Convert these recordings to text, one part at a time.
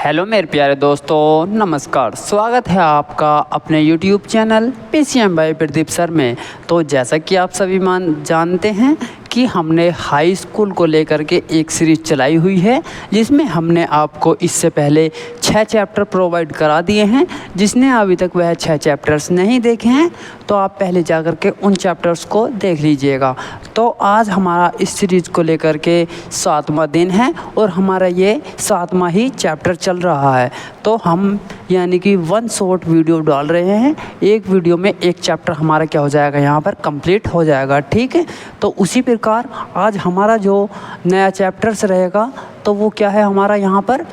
Hello मेरे प्यारे दोस्तों, नमस्कार। स्वागत है आपका अपने YouTube channel PCM by Pradeep sir में। तो जैसा कि आप सभी जानते हैं कि हमने हाई स्कूल को लेकर के एक सीरीज़ चलाई हुई है, जिसमें हमने आपको इससे पहले 6 चैप्टर प्रोवाइड करा दिए हैं। जिसने अभी तक वह 6 चैप्टर्स नहीं देखे हैं तो आप पहले जाकर के उन चैप्टर्स को देख लीजिएगा। तो आज हमारा इस सीरीज़ को लेकर के 7वां दिन है और हमारा ये 7वां ही चैप्टर चल रहा है। तो हम यानी कि 1 शॉर्ट वीडियो डाल रहे हैं। एक वीडियो में एक चैप्टर हमारा क्या हो जाएगा, यहाँ पर कंप्लीट हो जाएगा। ठीक है, तो उसी प्रकार आज हमारा जो नया चैप्टर्स रहेगा तो वो क्या है हमारा यहाँ पर,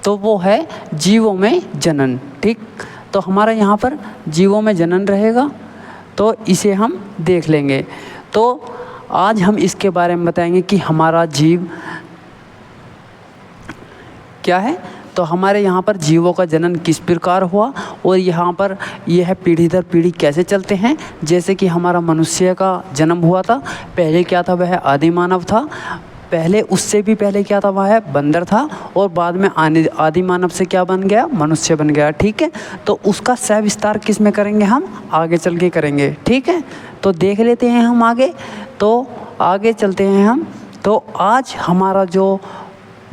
तो वो है जीवों में जनन। ठीक, तो हमारा यहाँ पर जीवों में जनन रहेगा, तो इसे हम देख लेंगे। तो आज हम इसके बारे में बताएंगे कि हमारा जीव क्या है। तो हमारे यहाँ पर जीवों का जनन किस प्रकार हुआ और यहाँ पर यह पीढ़ी दर पीढ़ी कैसे चलते हैं। जैसे कि हमारा मनुष्य का जन्म हुआ था, पहले क्या था, वह आदि मानव था। पहले उससे भी पहले क्या था, वह बंदर था और बाद में आदि मानव से क्या बन गया, मनुष्य बन गया। ठीक है, तो उसका सविस्तार किस में करेंगे, हम आगे चल के करेंगे। ठीक है, तो देख लेते हैं हम आगे। तो आगे चलते हैं हम। तो आज हमारा जो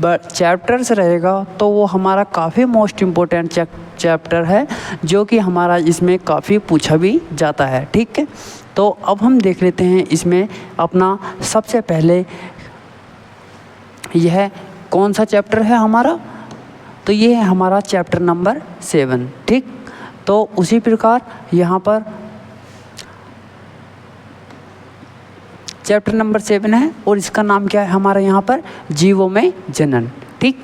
चैप्टर्स रहेगा तो वो हमारा काफ़ी मोस्ट इम्पोर्टेंट चैप्टर है, जो कि हमारा इसमें काफ़ी पूछा भी जाता है। ठीक है, तो अब हम देख लेते हैं इसमें अपना सबसे पहले यह कौन सा चैप्टर है हमारा, तो ये है हमारा चैप्टर नंबर 7। ठीक, तो उसी प्रकार यहाँ पर चैप्टर नंबर 7 है और इसका नाम क्या है हमारा यहाँ पर, जीवों में जनन। ठीक,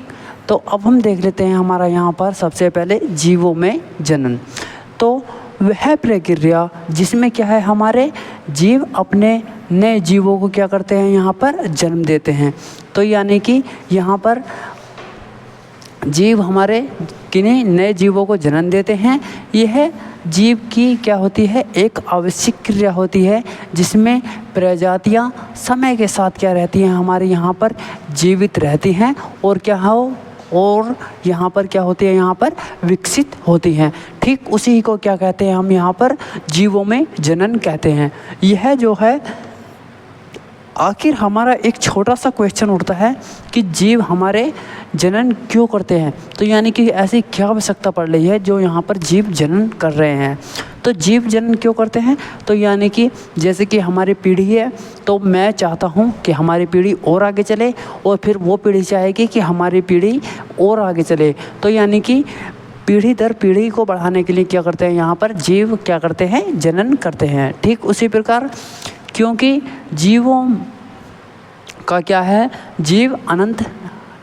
तो अब हम देख लेते हैं हमारा यहाँ पर सबसे पहले जीवों में जनन। तो वह प्रक्रिया जिसमें क्या है, हमारे जीव अपने नए जीवों को क्या करते हैं, यहाँ पर जन्म देते हैं। तो यानी कि यहाँ पर जीव हमारे किन्हीं नए जीवों को जन्म देते हैं। यह जीव की क्या होती है, एक आवश्यक क्रिया होती है, जिसमें प्रजातियां समय के साथ क्या रहती हैं, हमारे यहाँ पर जीवित रहती हैं और क्या हो, और यहाँ पर क्या होती है, यहाँ पर विकसित होती हैं। ठीक उसी को क्या कहते हैं हम यहाँ पर जीवों में जनन कहते हैं। यह जो है, आखिर हमारा एक छोटा सा क्वेश्चन उठता है कि जीव हमारे जनन क्यों करते हैं। तो यानी कि ऐसी क्या आवश्यकता पड़ रही है जो यहाँ पर जीव जनन कर रहे हैं। तो जीव जनन क्यों करते हैं, तो यानी कि जैसे कि हमारी पीढ़ी है, तो मैं चाहता हूँ कि हमारी पीढ़ी और आगे चले और फिर वो पीढ़ी चाहेगी कि हमारी पीढ़ी और आगे चले। तो यानी कि पीढ़ी दर पीढ़ी को बढ़ाने के लिए क्या करते हैं, यहाँ पर जीव क्या करते हैं, जनन करते हैं। ठीक उसी प्रकार, क्योंकि जीवों का क्या है, जीव अनंत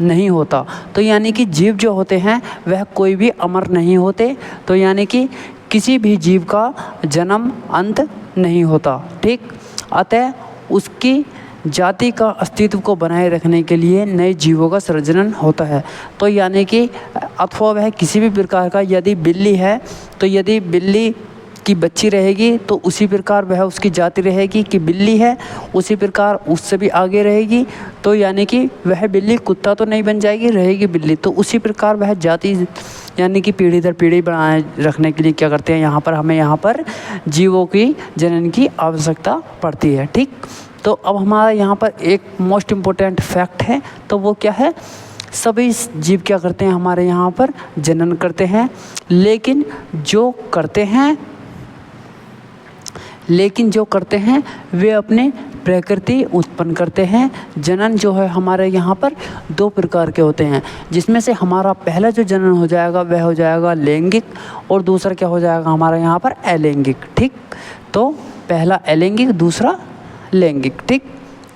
नहीं होता। तो यानी कि जीव जो होते हैं वह कोई भी अमर नहीं होते। तो यानी कि किसी भी जीव का जन्म अंत नहीं होता। ठीक, अतः उसकी जाति का अस्तित्व को बनाए रखने के लिए नए जीवों का सृजन होता है। तो यानी कि अथवा वह किसी भी प्रकार का, यदि बिल्ली है तो यदि बिल्ली की बच्ची रहेगी तो उसी प्रकार वह उसकी जाति रहेगी कि बिल्ली है, उसी प्रकार उससे भी आगे रहेगी। तो यानी कि वह बिल्ली कुत्ता तो नहीं बन जाएगी, रहेगी बिल्ली। तो उसी प्रकार वह जाति यानी कि पीढ़ी दर पीढ़ी बनाए रखने के लिए क्या करते हैं, यहाँ पर हमें यहाँ पर जीवों की जनन की आवश्यकता पड़ती है। ठीक, तो अब हमारा यहाँ पर एक मोस्ट इम्पोर्टेंट फैक्ट है, तो वो क्या है, सभी जीव क्या करते हैं, हमारे यहाँ पर जनन करते हैं। लेकिन जो करते हैं वे अपने प्रकृति उत्पन्न करते हैं। जनन जो है हमारे यहाँ पर 2 प्रकार के होते हैं, जिसमें से हमारा पहला जो जनन हो जाएगा वह हो जाएगा लैंगिक और दूसरा क्या हो जाएगा हमारा यहाँ पर अलैंगिक। ठीक, तो पहला अलैंगिक, दूसरा लैंगिक। ठीक,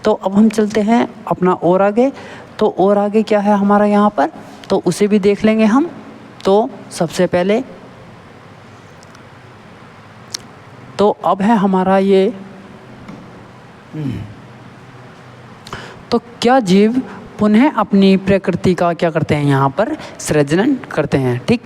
तो अब हम चलते हैं अपना और आगे। तो और आगे क्या है हमारा यहाँ पर, तो उसे भी देख लेंगे हम। तो सबसे पहले तो अब है हमारा ये, तो क्या जीव पुनः अपनी प्रकृति का क्या करते हैं, यहाँ पर सृजन करते हैं। ठीक,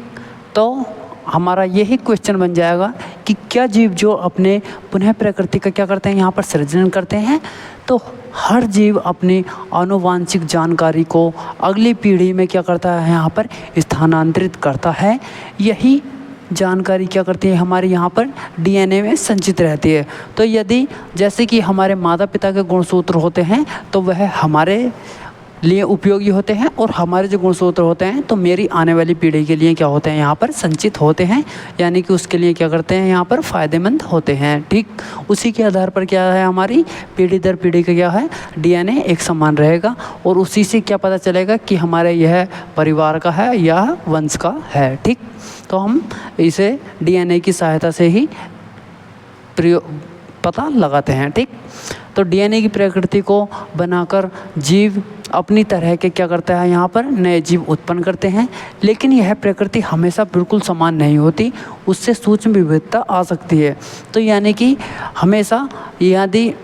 तो हमारा यही क्वेश्चन बन जाएगा कि क्या जीव जो अपने पुनः प्रकृति का क्या करते हैं, यहाँ पर सृजन करते हैं। तो हर जीव अपनी आनुवांशिक जानकारी को अगली पीढ़ी में क्या करता है यहाँ पर स्थानांतरित करता है। यही जानकारी क्या करती है हमारे यहाँ पर डीएनए में संचित रहती है। तो यदि जैसे कि हमारे माता पिता के गुणसूत्र होते हैं तो वह हमारे लिए उपयोगी होते हैं, और हमारे जो गुणसूत्र होते हैं तो मेरी आने वाली पीढ़ी के लिए क्या होते हैं यहाँ पर संचित होते हैं, यानी कि उसके लिए क्या करते हैं यहाँ पर फ़ायदेमंद होते हैं। ठीक उसी के आधार पर क्या है हमारी पीढ़ी दर पीढ़ी का क्या है डीएनए एक समान रहेगा, और उसी से क्या पता चलेगा कि हमारे यह परिवार का है या वंश का है। ठीक तो हम इसे डीएनए की सहायता से ही पता लगाते हैं। ठीक तो डीएनए की प्रकृति को बनाकर जीव अपनी तरह के क्या करता है यहाँ पर नए जीव उत्पन्न करते हैं, लेकिन यह प्रकृति हमेशा बिल्कुल समान नहीं होती, उससे सूक्ष्म विविधता आ सकती है। तो यानी कि हमेशा यदि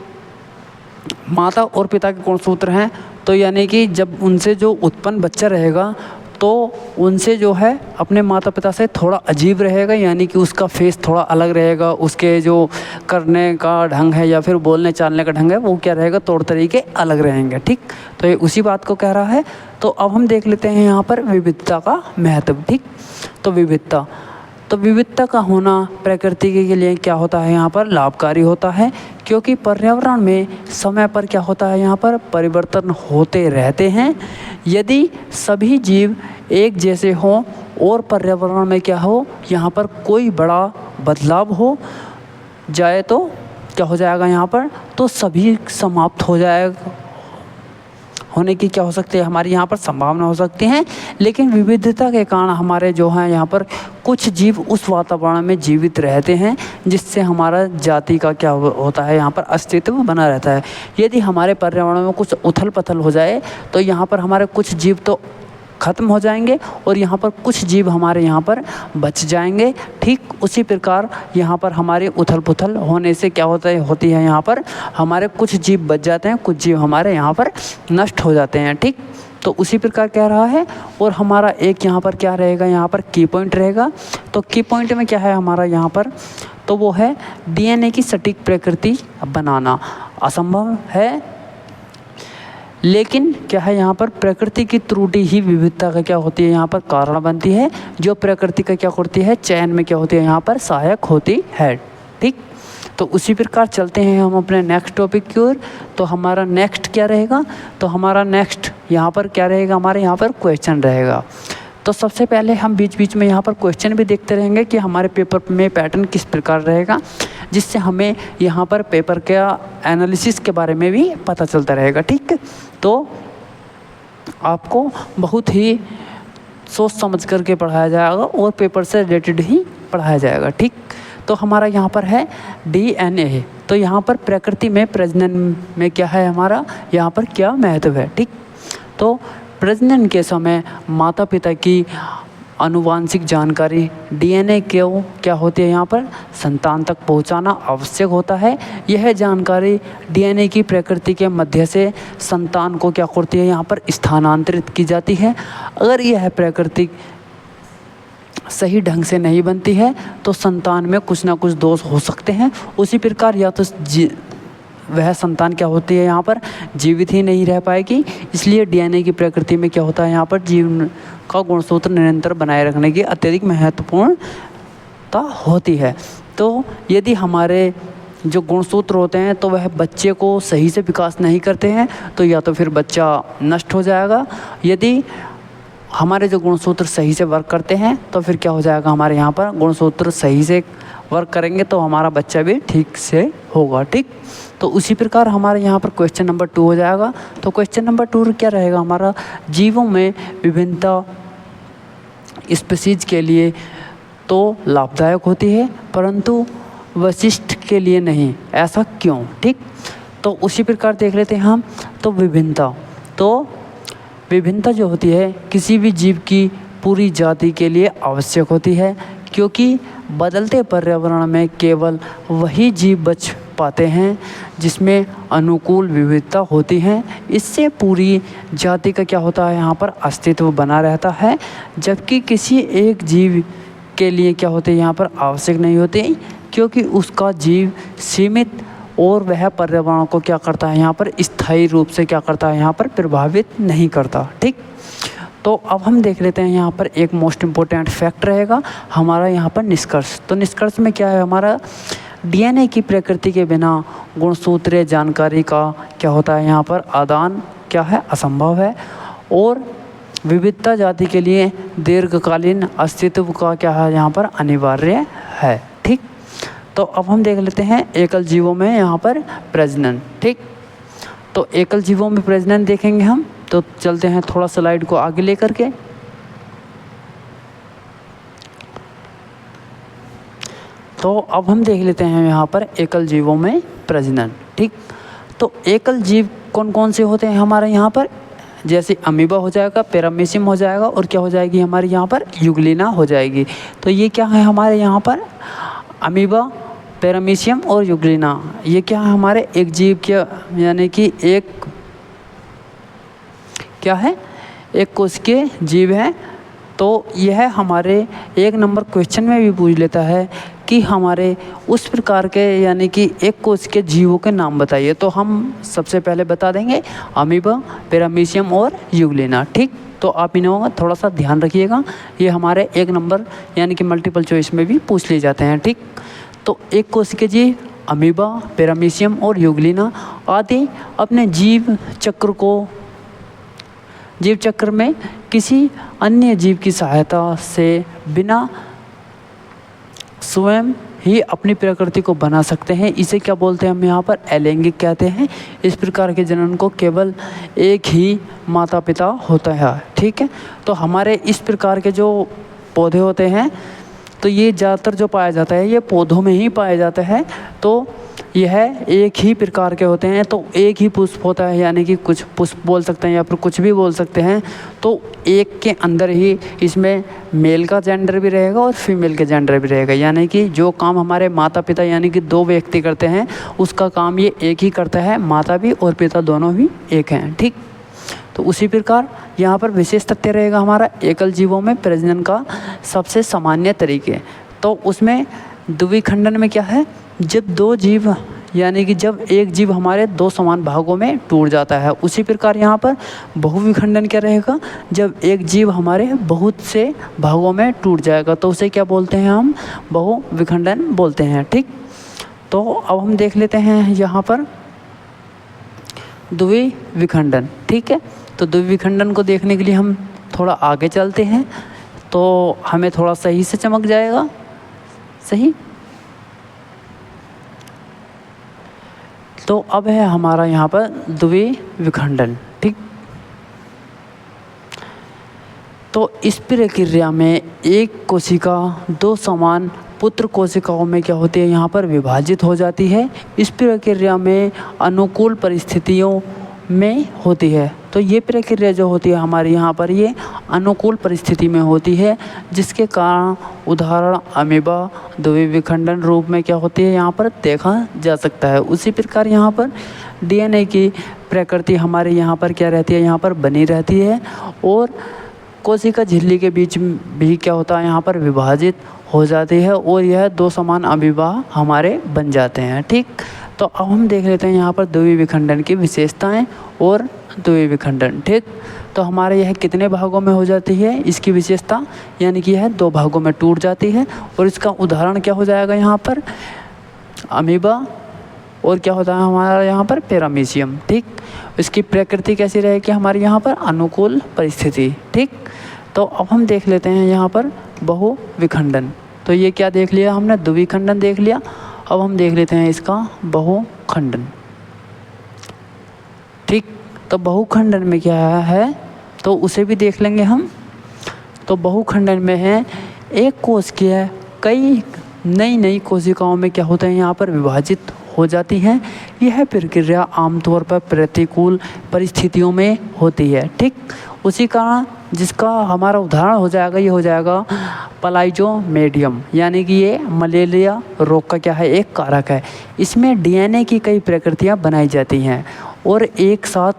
माता और पिता के गुणसूत्र हैं तो यानी कि जब उनसे जो उत्पन्न बच्चा रहेगा तो उनसे जो है अपने माता पिता से थोड़ा अजीब रहेगा, यानी कि उसका फेस थोड़ा अलग रहेगा, उसके जो करने का ढंग है या फिर बोलने चालने का ढंग है वो क्या रहेगा तौर तरीके अलग रहेंगे। ठीक तो ये उसी बात को कह रहा है। तो अब हम देख लेते हैं यहाँ पर विविधता का महत्व। ठीक तो विविधता का होना प्रकृति के लिए क्या होता है यहाँ पर लाभकारी होता है, क्योंकि पर्यावरण में समय पर क्या होता है यहाँ पर परिवर्तन होते रहते हैं। यदि सभी जीव एक जैसे हों और पर्यावरण में क्या हो यहाँ पर कोई बड़ा बदलाव हो जाए तो क्या हो जाएगा यहाँ पर तो सभी समाप्त हो जाएगा होने की क्या हो सकती है हमारी यहाँ पर संभावना हो सकती है। लेकिन विविधता के कारण हमारे जो हैं यहाँ पर कुछ जीव उस वातावरण में जीवित रहते हैं जिससे हमारा जाति का क्या होता है यहाँ पर अस्तित्व बना रहता है। यदि हमारे पर्यावरण में कुछ उथल पुथल हो जाए तो यहाँ पर हमारे कुछ जीव तो ख़त्म हो जाएंगे और यहाँ पर कुछ जीव हमारे यहाँ पर बच जाएंगे। ठीक उसी प्रकार यहाँ पर हमारे उथल पुथल होने से क्या होती है यहाँ पर हमारे कुछ जीव बच जाते हैं, कुछ जीव हमारे यहाँ पर नष्ट हो जाते हैं। ठीक तो उसी प्रकार कह रहा है। और हमारा एक यहाँ पर क्या रहेगा यहाँ पर की पॉइंट रहेगा। तो की पॉइंट में क्या है हमारा यहाँ पर तो वो है डीएनए की सटीक प्रकृति बनाना असंभव है, लेकिन क्या है यहाँ पर प्रकृति की त्रुटि ही विविधता का क्या होती है यहाँ पर कारण बनती है, जो प्रकृति का क्या करती है चयन में क्या होती है यहाँ पर सहायक होती है। ठीक तो उसी प्रकार चलते हैं हम अपने नेक्स्ट टॉपिक की ओर। तो हमारा नेक्स्ट क्या रहेगा तो हमारा नेक्स्ट यहाँ पर क्या रहेगा हमारे यहाँ पर क्वेश्चन रहेगा। तो सबसे पहले हम बीच बीच में यहाँ पर क्वेश्चन भी देखते रहेंगे कि हमारे पेपर में पैटर्न किस प्रकार रहेगा, जिससे हमें यहाँ पर पेपर के एनालिसिस के बारे में भी पता चलता रहेगा। ठीक तो आपको बहुत ही सोच समझ करके पढ़ाया जाएगा और पेपर से रिलेटेड ही पढ़ाया जाएगा। ठीक तो हमारा यहाँ पर है डीएनए। तो यहाँ पर प्रकृति में प्रजनन में क्या है हमारा यहाँ पर क्या महत्व है। ठीक तो प्रजनन के समय माता पिता की आनुवांशिक जानकारी डीएनए को क्या होती है यहाँ पर संतान तक पहुँचाना आवश्यक होता है। यह जानकारी डीएनए की प्रकृति के मध्य से संतान को क्या करती है यहाँ पर स्थानांतरित की जाती है। अगर यह प्रकृति सही ढंग से नहीं बनती है तो संतान में कुछ ना कुछ दोष हो सकते हैं। उसी प्रकार या तो वह संतान क्या होती है यहाँ पर जीवित ही नहीं रह पाएगी। इसलिए डीएनए की प्रकृति में क्या होता है यहाँ पर जीवन का गुणसूत्र निरंतर बनाए रखने की अत्यधिक महत्वपूर्णता होती है। तो यदि हमारे जो गुणसूत्र होते हैं तो वह बच्चे को सही से विकास नहीं करते हैं तो या तो फिर बच्चा नष्ट हो जाएगा। यदि हमारे जो गुणसूत्र सही से वर्क करते हैं तो फिर क्या हो जाएगा हमारे यहाँ पर गुणसूत्र सही से वर्क करेंगे तो हमारा बच्चा भी ठीक से होगा। ठीक तो उसी प्रकार हमारे यहाँ पर क्वेश्चन नंबर 2 हो जाएगा। तो क्वेश्चन नंबर 2 क्या रहेगा हमारा जीवों में विभिन्नता स्पीशीज के लिए तो लाभदायक होती है परंतु वशिष्ठ के लिए नहीं, ऐसा क्यों। ठीक तो उसी प्रकार देख लेते हैं हम। तो विभिन्नता जो होती है किसी भी जीव की पूरी जाति के लिए आवश्यक होती है, क्योंकि बदलते पर्यावरण में केवल वही जीव बच पाते हैं जिसमें अनुकूल विविधता होती है। इससे पूरी जाति का क्या होता है यहाँ पर अस्तित्व बना रहता है, जबकि किसी एक जीव के लिए क्या होते हैं यहाँ पर आवश्यक नहीं होते, क्योंकि उसका जीव सीमित और वह पर्यावरण को क्या करता है यहाँ पर स्थायी रूप से क्या करता है यहाँ पर प्रभावित नहीं करता। ठीक, तो अब हम देख लेते हैं यहाँ पर एक मोस्ट इम्पोर्टेंट फैक्ट रहेगा हमारा यहाँ पर निष्कर्ष। तो निष्कर्ष में क्या है हमारा, डीएनए की प्रकृति के बिना गुणसूत्रीय जानकारी का क्या होता है यहाँ पर आदान क्या है असंभव है, और विविधता जाति के लिए दीर्घकालीन अस्तित्व का क्या है यहाँ पर अनिवार्य है। ठीक, तो अब हम देख लेते हैं एकल जीवों में यहाँ पर प्रजनन। ठीक, तो एकल जीवों में प्रजनन देखेंगे हम, तो चलते हैं थोड़ा स्लाइड को आगे लेकर के। तो अब हम देख लेते हैं यहाँ पर एकल जीवों में प्रजनन। ठीक, तो एकल जीव कौन कौन से होते हैं हमारे यहाँ पर, जैसे अमीबा हो जाएगा, पैरामीशियम हो जाएगा, और क्या हो जाएगी हमारे यहाँ पर यूग्लिना हो जाएगी। तो ये क्या है हमारे यहाँ पर अमीबा, पैरामीशियम और यूग्लिना, ये क्या है हमारे एक जीव के यानी कि एक क्या है एक कोश के जीव हैं। तो यह हमारे एक नंबर क्वेश्चन में भी पूछ लेता है कि हमारे उस प्रकार के यानी कि एक कोश के जीवों के नाम बताइए। तो हम सबसे पहले बता देंगे अमीबा, पैरामीशियम और यूग्लिना। ठीक, तो आप इन्हों का थोड़ा सा ध्यान रखिएगा, ये हमारे एक नंबर यानी कि मल्टीपल चॉइस में भी पूछ लिए जाते हैं। ठीक, तो एक कोश के जीव अमीबा, पैरामीशियम और यूग्लिना आदि अपने जीव चक्र में किसी अन्य जीव की सहायता से बिना स्वयं ही अपनी प्रकृति को बना सकते हैं। इसे क्या बोलते हैं हम यहाँ पर अलैंगिक कहते हैं। इस प्रकार के जनन को केवल एक ही माता पिता होता है। ठीक है, तो हमारे इस प्रकार के जो पौधे होते हैं तो ये ज़्यादातर जो पाया जाता है ये पौधों में ही पाया जाता है। तो यह एक ही प्रकार के होते हैं, तो एक ही पुष्प होता है, यानी कि कुछ पुष्प बोल सकते हैं या फिर कुछ भी बोल सकते हैं। तो एक के अंदर ही इसमें मेल का जेंडर भी रहेगा और फीमेल का जेंडर भी रहेगा, यानी कि जो काम हमारे माता पिता यानी कि दो व्यक्ति करते हैं उसका काम ये एक ही करता है, माता भी और पिता दोनों भी एक हैं। ठीक, तो उसी प्रकार यहाँ पर विशेष तथ्य रहेगा हमारा एकल जीवों में प्रजनन का सबसे सामान्य तरीके। तो उसमें द्विखंडन में क्या है, जब दो जीव यानी कि जब एक जीव हमारे दो समान भागों में टूट जाता है। उसी प्रकार यहाँ पर बहुविखंडन क्या रहेगा, जब एक जीव हमारे बहुत से भागों में टूट जाएगा तो उसे क्या बोलते हैं हम बहुविखंडन बोलते हैं। ठीक, तो अब हम देख लेते हैं यहाँ पर द्विविखंडन। ठीक है, तो द्विविखंडन को देखने के लिए हम थोड़ा आगे चलते हैं तो हमें थोड़ा सही से चमक जाएगा। सही, तो अब है हमारा यहाँ पर द्विविखंडन। ठीक, तो इस प्रक्रिया में एक कोशिका दो समान पुत्र कोशिकाओं में क्या होती है यहाँ पर विभाजित हो जाती है। इस प्रक्रिया में अनुकूल परिस्थितियों में होती है। तो ये प्रक्रिया जो होती है हमारे यहाँ पर ये अनुकूल परिस्थिति में होती है, जिसके कारण उदाहरण अमीबा द्विविखंडन रूप में क्या होती है यहाँ पर देखा जा सकता है। उसी प्रकार यहाँ पर डीएनए की प्रकृति हमारे यहाँ पर क्या रहती है यहाँ पर बनी रहती है, और कोशिका झिल्ली के बीच भी क्या होता है यहाँ पर विभाजित हो जाती है और यह दो समान अमीबा हमारे बन जाते हैं। ठीक, तो अब हम देख लेते हैं यहाँ पर द्विविखंडन की विशेषताएं और द्विविखंडन। ठीक, तो हमारे यह कितने भागों में हो जाती है इसकी विशेषता, यानी कि यह दो भागों में टूट जाती है। और इसका उदाहरण क्या हो जाएगा यहाँ पर अमीबा, और क्या होता है हमारा यहाँ पर पैरामीशियम। ठीक, इसकी प्रकृति कैसी रहेगी हमारे यहाँ पर अनुकूल परिस्थिति। ठीक, तो अब हम देख लेते हैं यहाँ पर बहुविखंडन। तो ये क्या देख लिया हमने, द्विखंडन देख लिया। अब हम देख लेते हैं इसका बहुखंडन। ठीक, तो बहुखंडन में क्या है तो उसे भी देख लेंगे हम। तो बहुखंडन में है एक कोश की कई नई कोशिकाओं में क्या होता है यहाँ पर विभाजित हो जाती हैं। यह प्रक्रिया आमतौर पर प्रतिकूल परिस्थितियों में होती है। ठीक, उसी कारण जिसका हमारा उदाहरण हो जाएगा ये हो जाएगा प्लाज्मोडियम, यानी कि ये मलेरिया रोग का क्या है एक कारक है। इसमें डीएनए की कई प्रकृतियां बनाई जाती हैं और एक साथ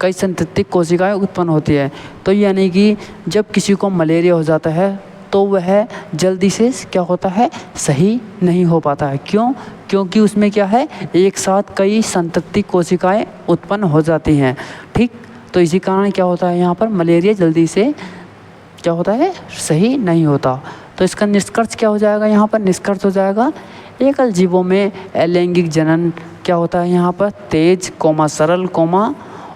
कई संततिक कोशिकाएं उत्पन्न होती है। तो यानी कि जब किसी को मलेरिया हो जाता है तो वह जल्दी से क्या होता है, सही नहीं हो पाता है। क्यों? क्योंकि उसमें क्या है, एक साथ कई संतति कोशिकाएं उत्पन्न हो जाती हैं। ठीक, तो इसी कारण क्या होता है यहाँ पर मलेरिया जल्दी से क्या होता है, सही नहीं होता। तो इसका निष्कर्ष क्या हो जाएगा यहाँ पर, निष्कर्ष हो जाएगा एकल जीवों में अलैंगिक जनन क्या होता है यहाँ पर, तेज सरल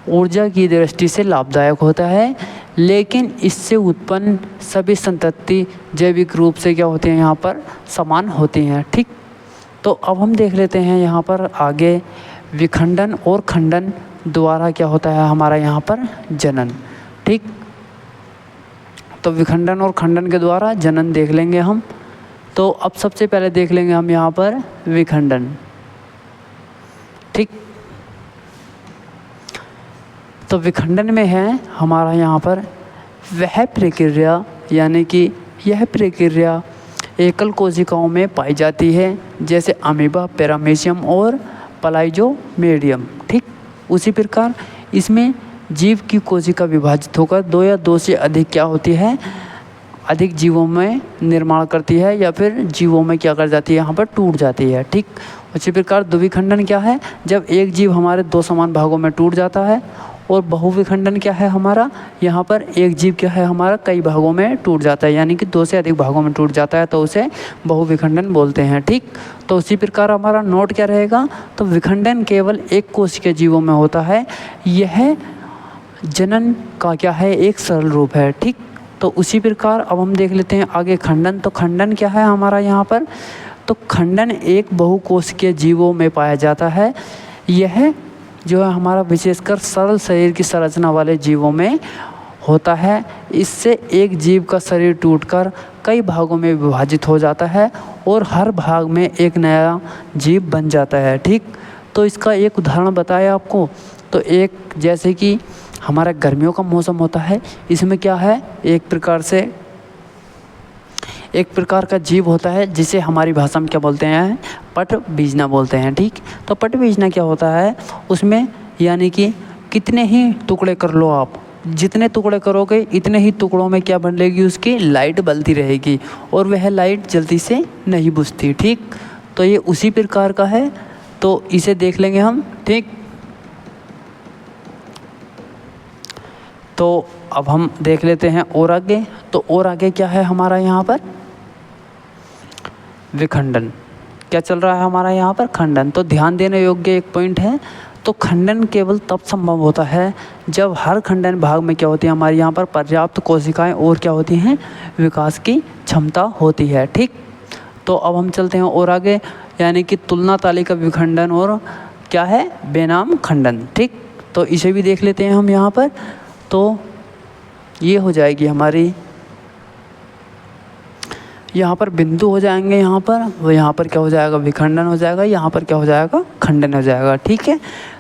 ऊर्जा की दृष्टि से लाभदायक होता है, लेकिन इससे उत्पन्न सभी संतति जैविक रूप से क्या होती हैं यहाँ पर, समान होती हैं। ठीक, तो अब हम देख लेते हैं यहाँ पर आगे विखंडन और खंडन द्वारा क्या होता है हमारा यहाँ पर जनन। ठीक, तो विखंडन और खंडन के द्वारा जनन देख लेंगे हम। तो अब सबसे पहले देख लेंगे हम यहाँ पर विखंडन। ठीक, तो विखंडन में है हमारा यहाँ पर वह प्रक्रिया, यानी कि यह प्रक्रिया एकल कोशिकाओं में पाई जाती है, जैसे अमीबा, पैरामीशियम और प्लाज्मोडियम। ठीक, उसी प्रकार इसमें जीव की कोशिका विभाजित होकर दो या दो से अधिक क्या होती है, अधिक जीवों में निर्माण करती है, या फिर जीवों में क्या कर जाती है, यहाँ पर टूट जाती है। ठीक, उसी प्रकार द्विखंडन क्या है, जब एक जीव हमारे दो समान भागों में टूट जाता है। और बहुविखंडन क्या है हमारा, यहाँ पर एक जीव क्या है हमारा कई भागों में टूट जाता है, यानी कि दो से अधिक भागों में टूट जाता है, तो उसे बहुविखंडन बोलते हैं। ठीक, तो उसी प्रकार हमारा नोट क्या रहेगा, तो विखंडन केवल एक कोशिकीय जीवों में होता है, यह जनन का क्या है, एक सरल रूप है। ठीक, तो उसी प्रकार अब हम देख लेते हैं आगे खंडन। तो खंडन क्या है हमारा यहाँ पर, तो खंडन एक बहुकोशिकीय जीवों में पाया जाता है, यह जो है हमारा विशेषकर सरल शरीर की संरचना वाले जीवों में होता है। इससे एक जीव का शरीर टूटकर कई भागों में विभाजित हो जाता है और हर भाग में एक नया जीव बन जाता है। ठीक, तो इसका एक उदाहरण बताया आपको, तो एक जैसे कि हमारा गर्मियों का मौसम होता है, इसमें क्या है, एक प्रकार का जीव होता है जिसे हमारी भाषा में क्या बोलते हैं, पट बीजना बोलते हैं। ठीक, तो पट बीजना क्या होता है, उसमें यानी कि कितने ही टुकड़े कर लो आप, जितने टुकड़े करोगे इतने ही टुकड़ों में क्या बनेगी, उसकी लाइट बलती रहेगी और वह लाइट जल्दी से नहीं बुझती। ठीक, तो ये उसी प्रकार का है, तो इसे देख लेंगे हम। ठीक, तो अब हम देख लेते हैं और आगे। तो और आगे क्या है हमारा यहाँ पर, विखंडन। क्या चल रहा है हमारा यहाँ पर, खंडन। तो ध्यान देने योग्य एक पॉइंट है, तो खंडन केवल तब संभव होता है जब हर खंडन भाग में क्या होती है हमारे यहाँ पर पर्याप्त कोशिकाएं और क्या होती हैं, विकास की क्षमता होती है। ठीक, तो अब हम चलते हैं और आगे, यानी कि तुलना तालिका विखंडन और क्या है, बेनाम खंडन। ठीक, तो इसे भी देख लेते हैं हम यहाँ पर। तो ये हो जाएगी हमारी, यहाँ पर बिंदु हो जाएंगे, यहाँ पर वो, यहाँ पर क्या हो जाएगा, विखंडन हो जाएगा, यहाँ पर क्या हो जाएगा, खंडन हो जाएगा। ठीक है,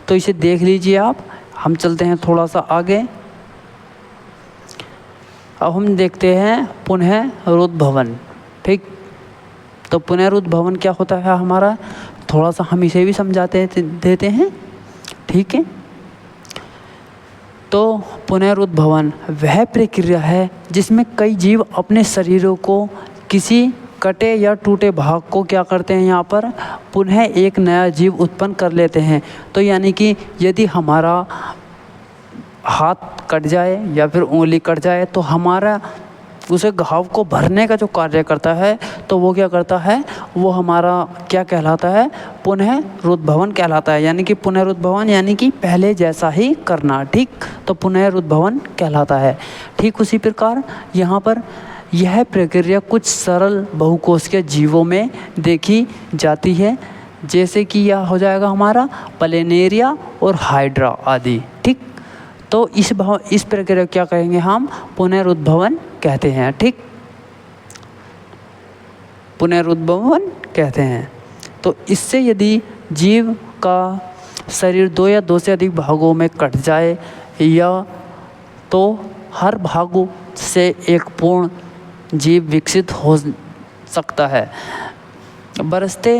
तो इसे देख लीजिए आप। हम चलते हैं थोड़ा सा आगे। अब हम देखते हैं पुनरुद्भवन। ठीक, तो पुनरुद्भवन क्या होता है हमारा, थोड़ा सा हम इसे भी समझाते देते हैं। ठीक है, तो पुनरुद्भवन वह प्रक्रिया है जिसमें कई जीव अपने शरीरों को किसी कटे या टूटे भाग को क्या करते हैं, यहाँ पर पुनः एक नया जीव उत्पन्न कर लेते हैं। तो यानी कि यदि हमारा हाथ कट जाए या फिर उंगली कट जाए, तो हमारा उसे घाव को भरने का जो कार्य करता है, तो वो क्या करता है, वो हमारा क्या कहलाता है, पुनरुद्भवन कहलाता है। यानी कि पुनरुद्भवन यानी कि पहले जैसा ही करना। ठीक, तो पुनरुद्भवन कहलाता है। ठीक, उसी प्रकार यहाँ पर यह प्रक्रिया कुछ सरल बहुकोशिकीय जीवों में देखी जाती है, जैसे कि यह हो जाएगा हमारा प्लेनेरिया और हाइड्रा आदि। ठीक, तो इस प्रक्रिया क्या कहेंगे हम, पुनरुद्भवन कहते हैं। ठीक, पुनरुद्भवन कहते हैं। तो इससे यदि जीव का शरीर दो या दो से अधिक भागों में कट जाए, या तो हर भागों से एक पूर्ण जीव विकसित हो सकता है। बरसते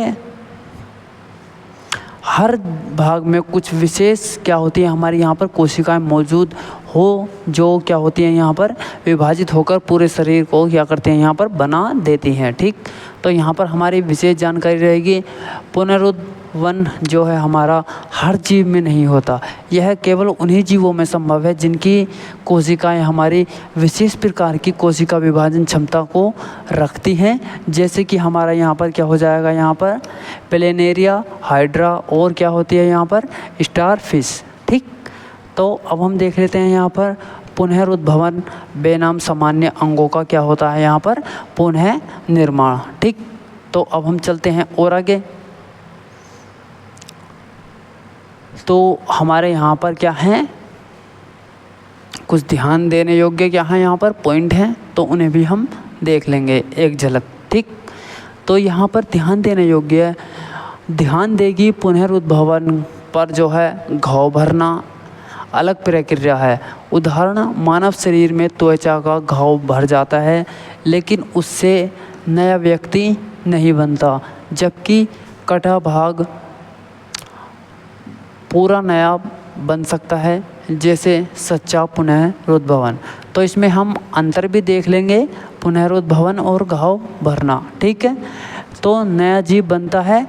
हर भाग में कुछ विशेष क्या होती है हमारे यहाँ पर कोशिकाएं मौजूद हो जो क्या होती हैं यहाँ पर विभाजित होकर पूरे शरीर को क्या करते हैं यहाँ पर बना देती हैं। ठीक, तो यहाँ पर हमारी विशेष जानकारी रहेगी पुनरुत्वन जो है हमारा हर जीव में नहीं होता, यह केवल उन्हीं जीवों में संभव है जिनकी कोशिकाएं हमारी विशेष प्रकार की कोशिका विभाजन क्षमता को रखती हैं। जैसे कि हमारा यहाँ पर क्या हो जाएगा, यहाँ पर प्लेनेरिया, हाइड्रा और क्या होती है यहाँ पर स्टारफिश। ठीक, तो अब हम देख लेते हैं यहाँ पर पुनरुद्भवन बेनाम सामान्य अंगों का क्या होता है यहाँ पर पुनः निर्माण। ठीक, तो अब हम चलते हैं और आगे। तो हमारे यहाँ पर क्या है, कुछ ध्यान देने योग्य क्या है यहाँ पर पॉइंट हैं, तो उन्हें भी हम देख लेंगे एक झलक। ठीक, तो यहाँ पर ध्यान देने योग्य ध्यान देगी पुनरुद्भवन पर जो है घाव भरना अलग प्रक्रिया है। उदाहरण, मानव शरीर में त्वचा का घाव भर जाता है लेकिन उससे नया व्यक्ति नहीं बनता, जबकि कटा भाग पूरा नया बन सकता है, जैसे सच्चा पुनरुद्भवन। तो इसमें हम अंतर भी देख लेंगे, पुनरुद्भवन और घाव भरना। ठीक है, तो नया जीव बनता है,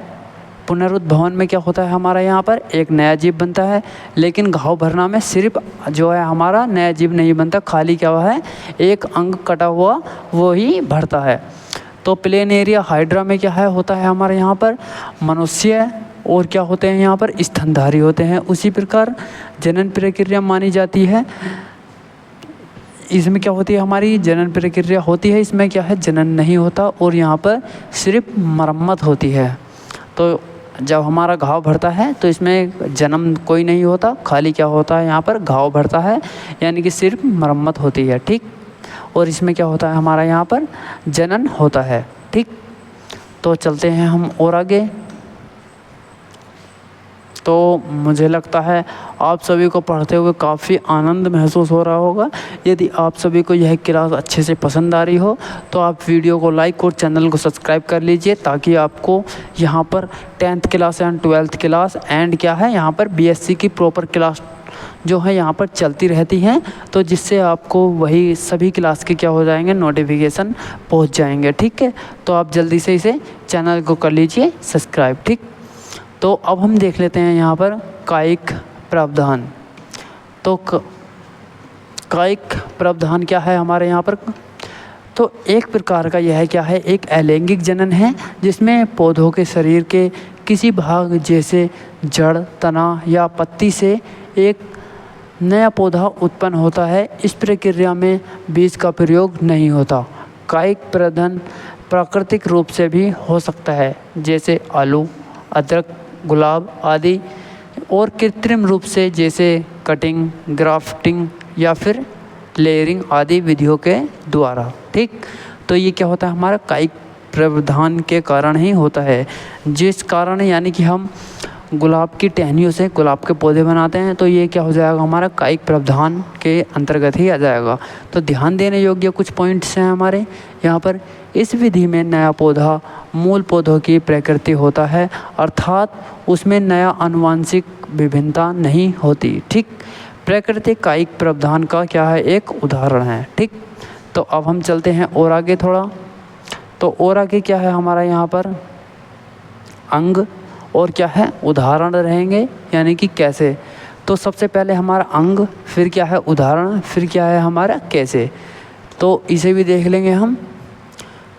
पुनरुद्भवन में क्या होता है हमारा यहाँ पर एक नया जीव बनता है, लेकिन घाव भरना में सिर्फ जो है हमारा नया जीव नहीं बनता, खाली क्या हुआ है एक अंग कटा हुआ वो ही भरता है। तो प्लेनेरिया, हाइड्रा में क्या है होता है हमारे यहाँ पर मनुष्य और क्या होते हैं यहाँ पर स्तनधारी होते हैं। उसी प्रकार जनन प्रक्रिया मानी जाती है, इसमें क्या होती है हमारी जनन प्रक्रिया होती है, इसमें क्या है जनन नहीं होता और यहाँ पर सिर्फ मरम्मत होती है। तो जब हमारा घाव भरता है तो इसमें जन्म कोई नहीं होता, खाली क्या होता है यहाँ पर घाव भरता है, यानी कि सिर्फ मरम्मत होती है। ठीक, और इसमें क्या होता है हमारा यहाँ पर जनन होता है। ठीक, तो चलते हैं हम और आगे। तो मुझे लगता है आप सभी को पढ़ते हुए काफ़ी आनंद महसूस हो रहा होगा। यदि आप सभी को यह क्लास अच्छे से पसंद आ रही हो तो आप वीडियो को लाइक और चैनल को सब्सक्राइब कर लीजिए, ताकि आपको यहाँ पर 10th class and 12th class and क्या है यहाँ पर BSc की प्रॉपर क्लास जो है यहाँ पर चलती रहती हैं, तो जिससे आपको वही सभी क्लास के क्या हो जाएंगे नोटिफिकेशन पहुँच जाएंगे। ठीक है, तो आप जल्दी से इसे चैनल को कर लीजिए सब्सक्राइब। ठीक, तो अब हम देख लेते हैं यहाँ पर कायिक प्रावधान। तो कायिक प्रावधान क्या है हमारे यहाँ पर, तो एक प्रकार का यह क्या है एक अलैंगिक जनन है, जिसमें पौधों के शरीर के किसी भाग जैसे जड़, तना या पत्ती से एक नया पौधा उत्पन्न होता है। इस प्रक्रिया में बीज का प्रयोग नहीं होता। कायिक प्रवर्धन प्राकृतिक रूप से भी हो सकता है, जैसे आलू, अदरक, गुलाब आदि, और कृत्रिम रूप से जैसे कटिंग, ग्राफ्टिंग या फिर लेयरिंग आदि विधियों के द्वारा। ठीक, तो ये क्या होता है हमारा कायिक प्रावधान के कारण ही होता है, जिस कारण यानी कि हम गुलाब की टहनियों से गुलाब के पौधे बनाते हैं, तो ये क्या हो जाएगा हमारा कायिक प्रावधान के अंतर्गत ही आ जाएगा। तो ध्यान देने योग्य कुछ पॉइंट्स हैं हमारे यहाँ पर। इस विधि में नया पौधा मूल पौधों की प्रकृति होता है, अर्थात उसमें नया आनुवंशिक विभिन्नता नहीं होती। ठीक, प्रकृति कायिक प्रावधान का क्या है एक उदाहरण है। ठीक, तो अब हम चलते हैं और आगे थोड़ा। तो और आगे क्या है हमारा यहाँ पर अंग और क्या है उदाहरण रहेंगे, यानी कि कैसे। तो सबसे पहले हमारा अंग, फिर क्या है उदाहरण, फिर क्या है हमारा कैसे, तो इसे भी देख लेंगे हम।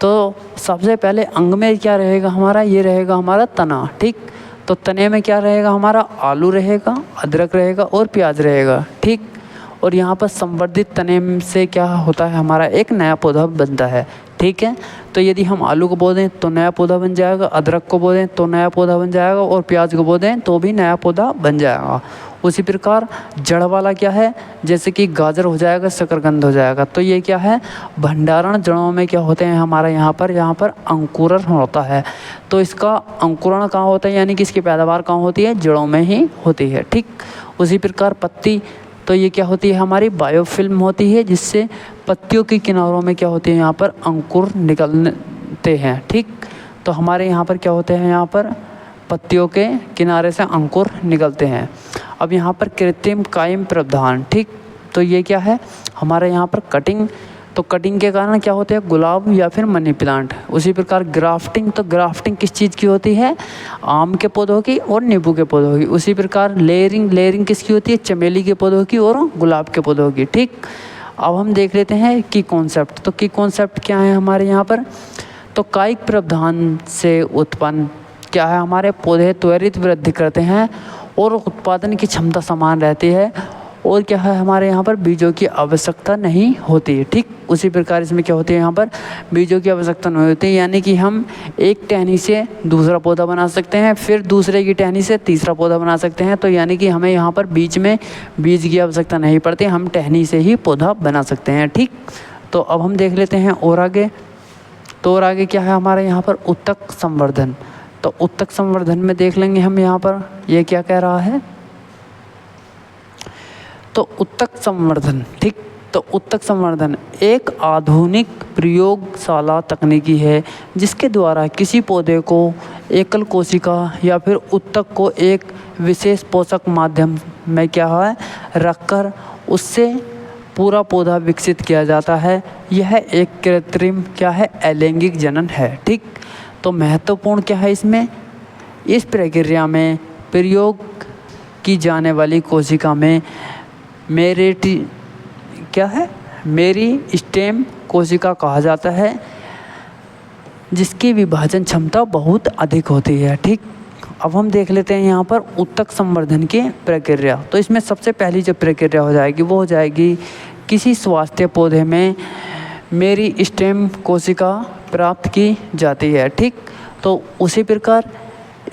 तो सबसे पहले अंग में क्या रहेगा हमारा, ये रहेगा हमारा तना। ठीक, तो तने में क्या रहेगा हमारा आलू रहेगा, अदरक रहेगा और प्याज रहेगा। ठीक, और यहाँ पर संवर्धित तने से क्या होता है हमारा एक नया पौधा बनता है। ठीक है, तो यदि हम आलू को बो दें तो नया पौधा बन जाएगा, अदरक को बो दें तो नया पौधा बन जाएगा, और प्याज को बो दें तो भी नया पौधा बन जाएगा। उसी प्रकार जड़ वाला क्या है, जैसे कि गाजर हो जाएगा, शकरकंद हो जाएगा। तो ये क्या है भंडारण जड़ों में क्या होते हैं हमारा यहाँ पर अंकुरण होता है। तो इसका अंकुरण कहाँ होता है, यानी कि इसकी पैदावार कहाँ होती है, जड़ों में ही होती है। ठीक, उसी प्रकार पत्ती, तो ये क्या होती है हमारी बायोफिल्म होती है, जिससे पत्तियों के किनारों में क्या होती है यहाँ पर अंकुर निकलते हैं। ठीक, तो हमारे यहाँ पर क्या होते हैं यहाँ पर पत्तियों के किनारे से अंकुर निकलते हैं। अब यहाँ पर कृत्रिम कायिक प्रावधान। ठीक, तो ये क्या है हमारे यहाँ पर कटिंग। तो कटिंग के कारण क्या होते हैं, गुलाब या फिर मनी प्लांट। उसी प्रकार ग्राफ्टिंग, तो ग्राफ्टिंग किस चीज़ की होती है, आम के पौधों की और नींबू के पौधों की। उसी प्रकार लेयरिंग, लेयरिंग किसकी होती है, चमेली के पौधों की और गुलाब के पौधों की। ठीक, अब हम देख लेते हैं की कॉन्सेप्ट। तो की कॉन्सेप्ट क्या है हमारे यहाँ पर, तो कायिक प्रावधान से उत्पन्न क्या है, हमारे पौधे त्वरित वृद्धि करते हैं और उत्पादन की क्षमता समान रहती है, और क्या है हमारे यहाँ पर बीजों की आवश्यकता नहीं होती है। ठीक, उसी प्रकार इसमें क्या होती है, यहाँ पर बीजों की आवश्यकता नहीं होती, यानी कि हम एक टहनी से दूसरा पौधा बना सकते हैं, फिर दूसरे की टहनी से तीसरा पौधा बना सकते हैं। तो यानी कि हमें यहाँ पर बीच में बीज की आवश्यकता नहीं पड़ती, हम टहनी से ही पौधा बना सकते हैं। ठीक, तो अब हम देख लेते हैं और आगे। तो और आगे क्या है हमारे यहाँ पर, उत्तक संवर्धन। तो उत्तक संवर्धन में देख लेंगे हम यहाँ पर ये क्या कह रहा है। तो उत्तक संवर्धन, ठीक, तो उत्तक संवर्धन एक आधुनिक प्रयोगशाला तकनीकी है जिसके द्वारा किसी पौधे को एकल कोशिका या फिर उत्तक को एक विशेष पोषक माध्यम में क्या है रखकर उससे पूरा पौधा विकसित किया जाता है। यह एक कृत्रिम क्या है, अलैंगिक जनन है। ठीक, तो महत्वपूर्ण क्या है इसमें, इस प्रक्रिया में प्रयोग की जाने वाली कोशिका में क्या है, मेरी स्टेम कोशिका कहा जाता है, जिसकी विभाजन क्षमता बहुत अधिक होती है। ठीक, अब हम देख लेते हैं यहाँ पर उत्तक संवर्धन की प्रक्रिया। तो इसमें सबसे पहली जो प्रक्रिया हो जाएगी वो हो जाएगी किसी स्वास्थ्य पौधे में मेरी स्टेम कोशिका प्राप्त की जाती है। ठीक, तो उसी प्रकार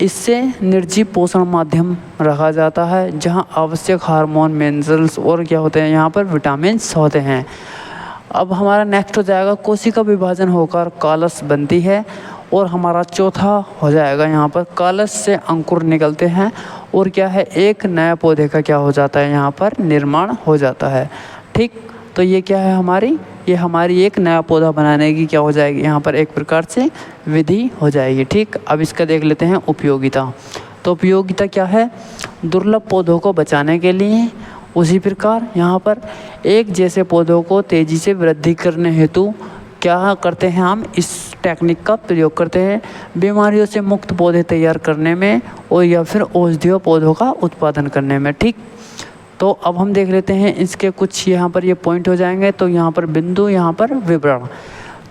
इससे निर्जीव पोषण माध्यम रखा जाता है जहां आवश्यक हार्मोन, मिनरल्स और क्या होते हैं यहाँ पर विटामिन्स होते हैं। अब हमारा नेक्स्ट हो जाएगा कोशिका विभाजन होकर कॉलस बनती है, और हमारा चौथा हो जाएगा यहाँ पर कॉलस से अंकुर निकलते हैं और क्या है एक नया पौधे का क्या हो जाता है यहाँ पर निर्माण हो जाता है। ठीक, तो ये क्या है ये हमारी एक नया पौधा बनाने की क्या हो जाएगी यहाँ पर एक प्रकार से विधि हो जाएगी। ठीक, अब इसका देख लेते हैं उपयोगिता। तो उपयोगिता क्या है, दुर्लभ पौधों को बचाने के लिए। उसी प्रकार यहाँ पर एक जैसे पौधों को तेज़ी से वृद्धि करने हेतु क्या करते हैं, हम इस टेक्निक का प्रयोग करते हैं बीमारियों से मुक्त पौधे तैयार करने में और या फिर औषधीय पौधों का उत्पादन करने में। ठीक, तो अब हम देख लेते हैं इसके कुछ यहाँ पर ये पॉइंट हो जाएंगे। तो यहाँ पर बिंदु, यहाँ पर विवरण।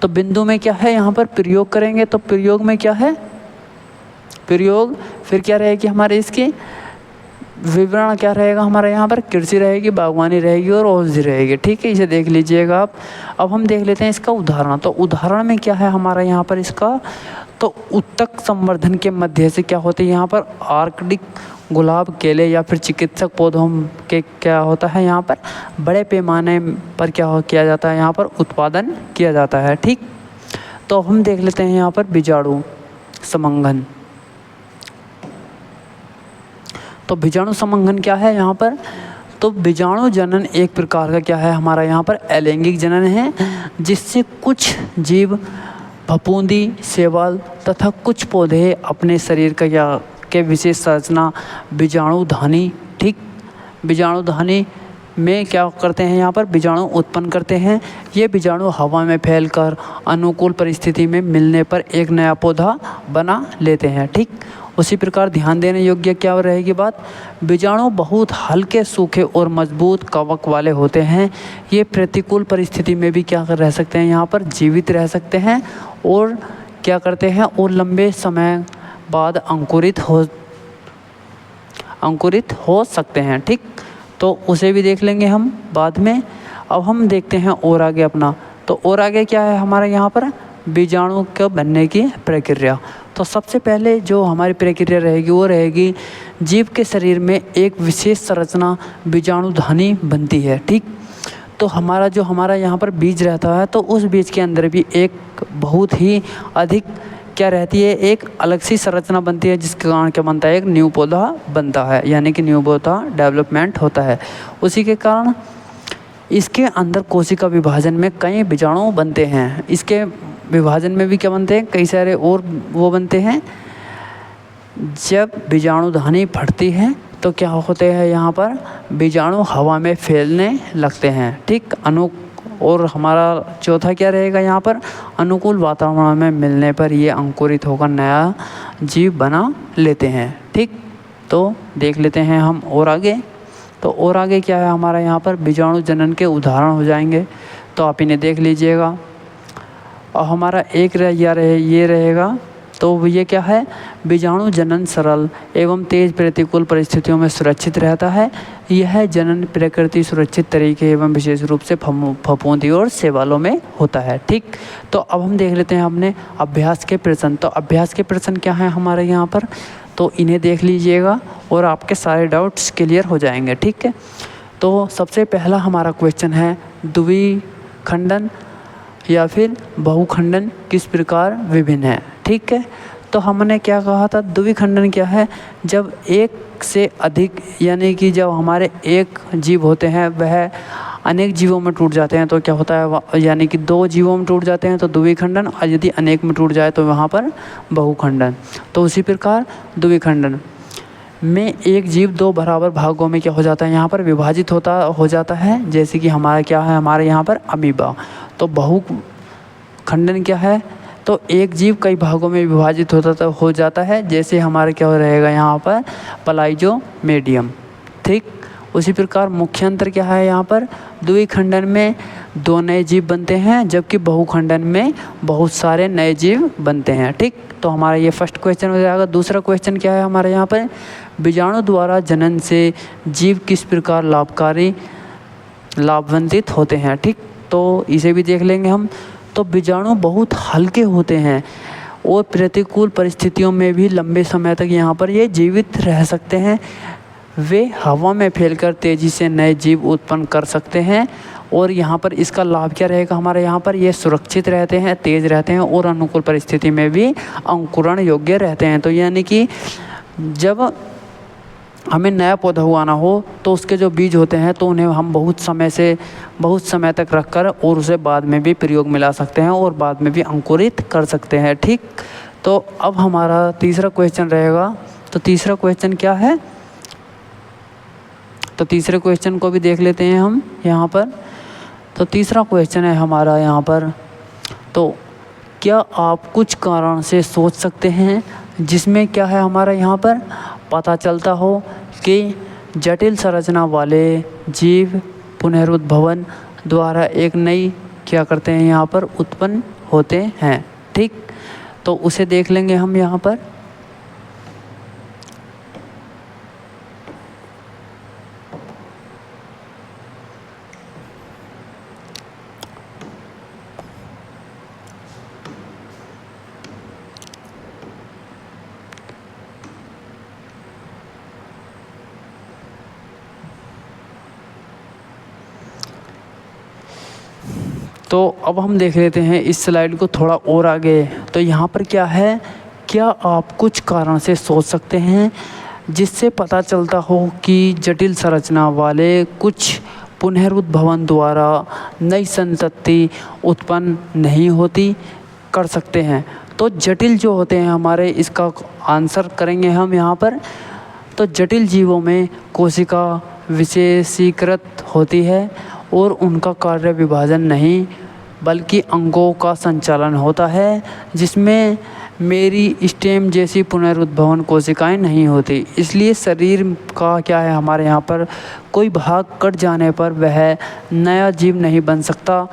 तो बिंदु में क्या है यहाँ पर प्रयोग करेंगे, तो प्रयोग में क्या है प्रयोग, फिर क्या रहेगी हमारे इसके विवरण क्या रहेगा हमारा यहाँ पर कृषि रहेगी, बागवानी रहेगी और औषधि रहेगी। ठीक है, इसे देख लीजिएगा आप। अब हम देख लेते हैं इसका उदाहरण। तो उदाहरण में क्या है हमारा यहाँ पर इसका, तो उत्तक संवर्धन के मध्य से क्या होते हैं यहाँ पर आर्कटिक गुलाब, केले या फिर चिकित्सक पौधों के क्या होता है यहाँ पर बड़े पैमाने पर क्या किया जाता है यहाँ पर उत्पादन किया जाता है। ठीक, तो अब हम देख लेते हैं यहाँ पर बीजाणु समंगन। तो बीजाणु समंगन क्या है यहाँ पर, तो बीजाणु जनन एक प्रकार का क्या है हमारा यहाँ पर अलैंगिक जनन है, जिससे कुछ जीव फफूंदी, शैवाल तथा कुछ पौधे अपने शरीर का के विशेष संरचना बीजाणुधानी, ठीक, बीजाणुधानी में क्या करते हैं यहाँ पर बीजाणु उत्पन्न करते हैं। ये बीजाणु हवा में फैलकर अनुकूल परिस्थिति में मिलने पर एक नया पौधा बना लेते हैं। ठीक, उसी प्रकार ध्यान देने योग्य क्या रहेगी बात, बीजाणु बहुत हल्के, सूखे और मजबूत कवक वाले होते हैं। ये प्रतिकूल परिस्थिति में भी क्या रह सकते हैं यहाँ पर जीवित रह सकते हैं और क्या करते हैं और लंबे समय बाद अंकुरित हो सकते हैं। ठीक, तो उसे भी देख लेंगे हम बाद में। अब हम देखते हैं और आगे अपना। तो और आगे क्या है हमारे यहाँ पर बीजाणु के बनने की प्रक्रिया। तो सबसे पहले जो हमारी प्रक्रिया रहेगी वो रहेगी जीव के शरीर में एक विशेष संरचना बीजाणुधानी बनती है। ठीक, तो हमारा यहाँ पर बीज रहता है, तो उस बीज के अंदर भी एक बहुत ही अधिक क्या रहती है, एक अलग सी संरचना बनती है, जिसके कारण क्या बनता है, एक न्यू पौधा बनता है, यानी कि न्यू पौधा डेवलपमेंट होता है। उसी के कारण इसके अंदर कोशिका विभाजन में कई बीजाणु बनते हैं। इसके विभाजन में भी क्या बनते हैं, कई सारे और वो बनते हैं। जब बीजाणुधानी फटती है तो क्या होते हैं यहाँ पर, बीजाणु हवा में फैलने लगते हैं, ठीक। और हमारा चौथा क्या रहेगा यहाँ पर, अनुकूल वातावरण में मिलने पर ये अंकुरित होकर नया जीव बना लेते हैं, ठीक। तो देख लेते हैं हम और आगे। तो और आगे क्या है हमारा यहाँ पर, बीजाणु जनन के उदाहरण हो जाएंगे, तो आप इन्हें देख लीजिएगा। और हमारा एक ये रहेगा, तो ये क्या है, बीजाणु जनन सरल एवं तेज प्रतिकूल परिस्थितियों में सुरक्षित रहता है। यह जनन प्रकृति सुरक्षित तरीके एवं विशेष रूप से फफूंदी और शैवालों में होता है, ठीक। तो अब हम देख लेते हैं अपने अभ्यास के प्रश्न। तो अभ्यास के प्रश्न क्या है हमारे यहाँ पर, तो इन्हें देख लीजिएगा और आपके सारे डाउट्स क्लियर हो जाएंगे, ठीक है। तो सबसे पहला हमारा क्वेश्चन है, द्विखंडन या फिर बहुखंडन किस प्रकार विभिन्न है, ठीक है। तो हमने क्या कहा था, द्विखंडन क्या है, जब एक से अधिक यानी कि जब हमारे एक जीव होते हैं वह अनेक जीवों में टूट जाते हैं तो क्या होता है, यानी कि दो जीवों में टूट जाते हैं तो द्विखंडन, और यदि अनेक में टूट जाए तो वहाँ पर बहुखंडन। तो उसी प्रकार द्विखंडन में एक जीव दो बराबर भागों में क्या हो जाता है, यहाँ पर विभाजित हो जाता है, जैसे कि हमारा क्या है, हमारे यहाँ पर अमीबा। तो बहुखंडन क्या है, तो एक जीव कई भागों में विभाजित हो जाता है, जैसे हमारा क्या रहेगा यहाँ पर प्लाज्मोडियम, ठीक। उसी प्रकार मुख्य अंतर क्या है यहाँ पर, द्विखंडन में दो नए जीव बनते हैं जबकि बहुखंडन में बहुत सारे नए जीव बनते हैं, ठीक। तो हमारा ये फर्स्ट क्वेश्चन हो जाएगा। दूसरा क्वेश्चन क्या है हमारे यहाँ पर, बीजाणु द्वारा जनन से जीव किस प्रकार लाभान्वित होते हैं, ठीक। तो इसे भी देख लेंगे हम। तो बीजाणु बहुत हल्के होते हैं और प्रतिकूल परिस्थितियों में भी लंबे समय तक यहाँ पर ये जीवित रह सकते हैं। वे हवा में फैलकर तेज़ी से नए जीव उत्पन्न कर सकते हैं और यहाँ पर इसका लाभ क्या रहेगा हमारे यहाँ पर, ये सुरक्षित रहते हैं, तेज़ रहते हैं और अनुकूल परिस्थिति में भी अंकुरण योग्य रहते हैं। तो यानी कि जब हमें नया पौधा उगाना हो तो उसके जो बीज होते हैं तो उन्हें हम बहुत समय तक रखकर और उसे बाद में भी प्रयोग में ला सकते हैं और बाद में भी अंकुरित कर सकते हैं, ठीक। तो अब हमारा तीसरा क्वेश्चन रहेगा। तो तीसरा क्वेश्चन क्या है, तो तीसरे क्वेश्चन को भी देख लेते हैं हम यहाँ पर। तो तीसरा क्वेश्चन है हमारा यहाँ पर, तो क्या आप कुछ कारण से सोच सकते हैं जिसमें क्या है हमारा यहाँ पर पता चलता हो कि जटिल संरचना वाले जीव पुनरुद्भवन द्वारा एक नई क्या करते हैं यहाँ पर उत्पन्न होते हैं, ठीक। तो उसे देख लेंगे हम यहाँ पर। तो अब हम देख लेते हैं इस स्लाइड को थोड़ा और आगे। तो यहाँ पर क्या है, क्या आप कुछ कारण से सोच सकते हैं जिससे पता चलता हो कि जटिल संरचना वाले कुछ पुनरुद्भवन द्वारा नई संतति उत्पन्न नहीं होती कर सकते हैं। तो जटिल जो होते हैं हमारे, इसका आंसर करेंगे हम यहाँ पर। तो जटिल जीवों में कोशिका विशेषीकृत होती है और उनका कार्य विभाजन नहीं बल्कि अंगों का संचालन होता है, जिसमें मेरी स्टेम जैसी पुनरुद्भवन कोशिकाएं नहीं होती। इसलिए शरीर का क्या है हमारे यहाँ पर, कोई भाग कट जाने पर वह नया जीव नहीं बन सकता।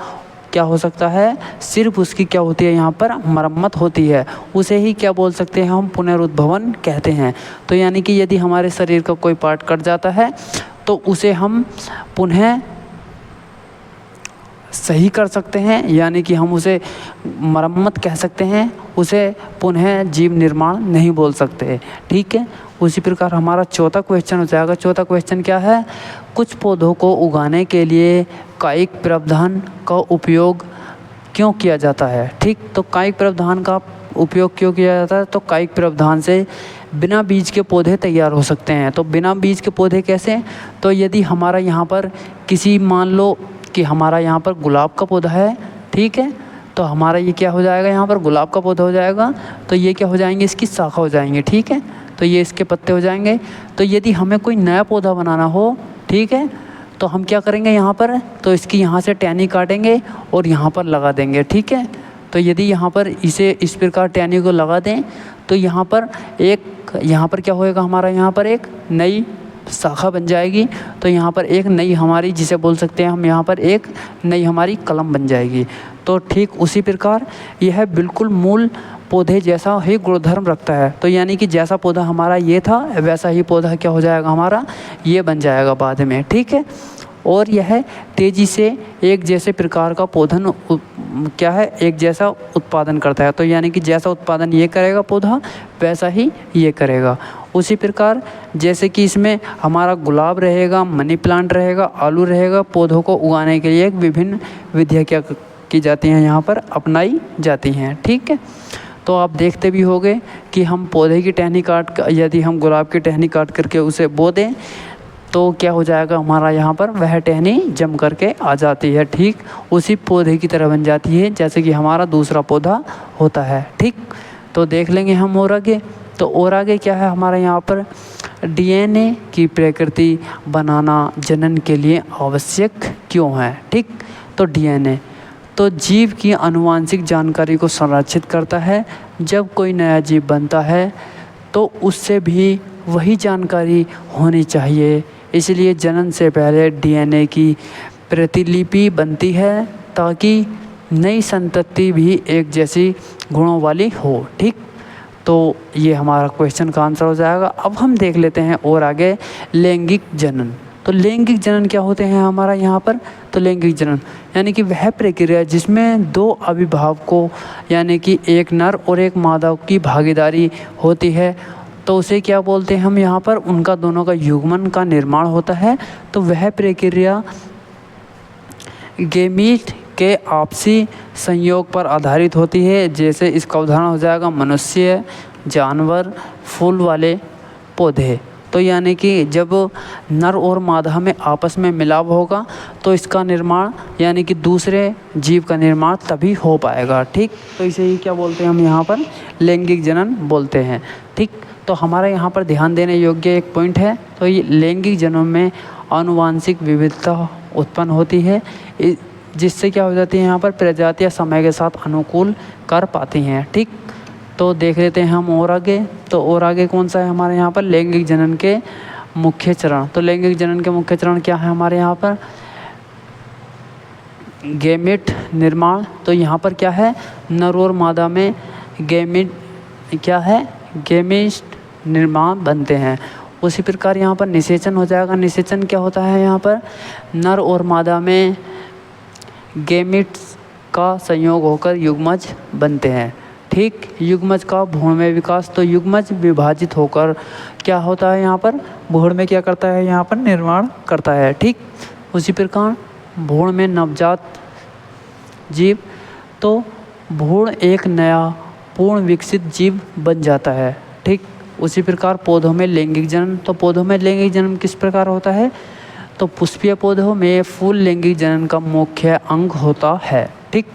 क्या हो सकता है, सिर्फ उसकी क्या होती है यहाँ पर मरम्मत होती है, उसे ही क्या बोल सकते हैं हम, पुनरुद्भवन कहते हैं। तो यानी कि यदि हमारे शरीर का कोई पार्ट कट जाता है तो उसे हम पुनः सही कर सकते हैं, यानी कि हम उसे मरम्मत कह सकते हैं, उसे पुनः जीव निर्माण नहीं बोल सकते, ठीक है। उसी प्रकार हमारा चौथा क्वेश्चन हो जाएगा। चौथा क्वेश्चन क्या है, कुछ पौधों को उगाने के लिए कायिक प्रावधान का उपयोग क्यों किया जाता है, ठीक। तो कायिक प्रावधान का उपयोग क्यों किया जाता है, तो कायिक प्रावधान से बिना बीज के पौधे तैयार हो सकते हैं। तो बिना बीज के पौधे कैसे, तो यदि हमारा यहाँ पर किसी, मान लो कि हमारा यहाँ पर गुलाब का पौधा है, ठीक है, तो हमारा ये क्या हो जाएगा, यहाँ पर गुलाब का पौधा हो जाएगा। तो ये क्या हो जाएंगे, इसकी शाखा हो जाएंगे, ठीक है। तो तो ये इसके पत्ते हो जाएंगे। तो यदि हमें कोई नया पौधा बनाना हो, ठीक है, तो हम क्या करेंगे यहाँ पर, तो इसकी यहाँ से टहनी काटेंगे और यहाँ पर लगा देंगे, ठीक है। तो यदि यहाँ पर इसे इस प्रकार टहनी को लगा दें तो यहाँ पर क्या होएगा, हमारा यहाँ पर एक नई शाखा बन जाएगी। तो यहाँ पर एक नई हमारी, जिसे बोल सकते हैं हम यहाँ पर एक नई हमारी कलम बन जाएगी। तो ठीक उसी प्रकार यह बिल्कुल मूल पौधे जैसा ही गुणधर्म रखता है। तो यानी कि जैसा पौधा हमारा ये था वैसा ही पौधा क्या हो जाएगा, हमारा ये बन जाएगा बाद में, ठीक है। और यह तेज़ी से एक जैसे प्रकार का पौधन क्या है, एक जैसा उत्पादन करता है। तो यानी कि जैसा उत्पादन ये करेगा पौधा वैसा ही ये करेगा। उसी प्रकार जैसे कि इसमें हमारा गुलाब रहेगा, मनी प्लांट रहेगा, आलू रहेगा, पौधों को उगाने के लिए विभिन्न विधियाँ क्या की जाती हैं, यहाँ पर अपनाई जाती हैं, ठीक है। तो आप देखते भी होंगे कि हम पौधे की टहनी यदि हम गुलाब की टहनी काट करके उसे बो दें तो क्या हो जाएगा, हमारा यहाँ पर वह टहनी जम करके आ जाती है, ठीक उसी पौधे की तरह बन जाती है जैसे कि हमारा दूसरा पौधा होता है, ठीक। तो देख लेंगे हम और आगे। तो और आगे क्या है हमारा यहाँ पर, डीएनए की प्रकृति बनाना जनन के लिए आवश्यक क्यों है, ठीक। तो डीएनए तो जीव की आनुवांशिक जानकारी को संरक्षित करता है। जब कोई नया जीव बनता है तो उससे भी वही जानकारी होनी चाहिए, इसलिए जनन से पहले डीएनए की प्रतिलिपि बनती है ताकि नई संतति भी एक जैसी गुणों वाली हो, ठीक। तो ये हमारा क्वेश्चन का आंसर हो जाएगा। अब हम देख लेते हैं और आगे लैंगिक जनन। तो लैंगिक जनन क्या होते हैं हमारा यहाँ पर, तो लैंगिक जनन यानी कि वह प्रक्रिया जिसमें दो अभिभावकों यानी कि एक नर और एक मादा की भागीदारी होती है, तो उसे क्या बोलते हैं हम यहाँ पर, उनका दोनों का युग्मन का निर्माण होता है। तो वह प्रक्रिया गेमीट के आपसी संयोग पर आधारित होती है। जैसे इसका उदाहरण हो जाएगा मनुष्य, जानवर, फूल वाले पौधे। तो यानी कि जब नर और मादा में आपस में मिलाप होगा तो इसका निर्माण यानी कि दूसरे जीव का निर्माण तभी हो पाएगा, ठीक। तो इसे ही क्या बोलते हैं हम यहाँ पर, लैंगिक जनन बोलते हैं, ठीक। तो हमारा यहाँ पर ध्यान देने योग्य एक पॉइंट है, तो ये लैंगिक जनन में आनुवांशिक विविधता उत्पन्न होती है, जिससे क्या हो जाती है यहाँ पर प्रजातियाँ समय के साथ अनुकूल कर पाती हैं, ठीक। तो देख लेते हैं हम और आगे। तो और आगे कौन सा है हमारे यहाँ पर, लैंगिक जनन के मुख्य चरण। तो लैंगिक जनन के मुख्य चरण क्या है हमारे यहाँ पर, गैमेट निर्माण। तो यहाँ पर क्या है, नर और मादा में गैमेट क्या है, गैमेट निर्माण बनते हैं। उसी प्रकार यहाँ पर निषेचन हो जाएगा। निषेचन क्या होता है यहाँ पर, नर और मादा में गैमेट्स का संयोग होकर युग्मज बनते हैं, ठीक। युग्मज का भ्रूण में विकास। तो युग्मज विभाजित होकर क्या होता है यहाँ पर, भ्रूण में क्या करता है यहाँ पर, निर्माण करता है, ठीक। उसी प्रकार भ्रूण में नवजात जीव, तो भ्रूण एक नया पूर्ण विकसित जीव बन जाता है, ठीक। उसी प्रकार पौधों में लैंगिक जनन। तो पौधों में लैंगिक जनन किस प्रकार होता है, तो पुष्पीय पौधों में फूल लैंगिक जनन का मुख्य अंग होता है, ठीक।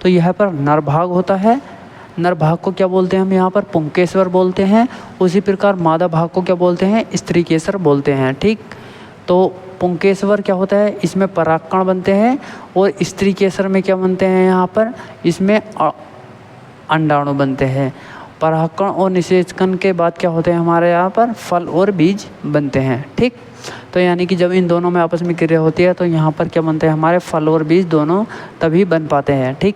तो यह पर नर भाग होता है। नर भाग को क्या बोलते हैं हम यहाँ पर, पुंकेश्वर बोलते हैं। उसी प्रकार मादा भाग को क्या बोलते हैं, स्त्रीकेसर बोलते हैं, ठीक। तो पुंकेश्वर क्या होता है, इसमें परागकण बनते हैं, और स्त्रीकेसर में क्या बनते हैं यहाँ पर, इसमें अंडाणु बनते हैं। परागकण और निषेचन के बाद क्या होते हैं हमारे यहाँ पर, फल और बीज बनते हैं, ठीक। तो यानी कि जब इन दोनों में आपस में क्रिया होती है तो यहाँ पर क्या बनते हैं हमारे, फल और बीज दोनों तभी बन पाते हैं, ठीक।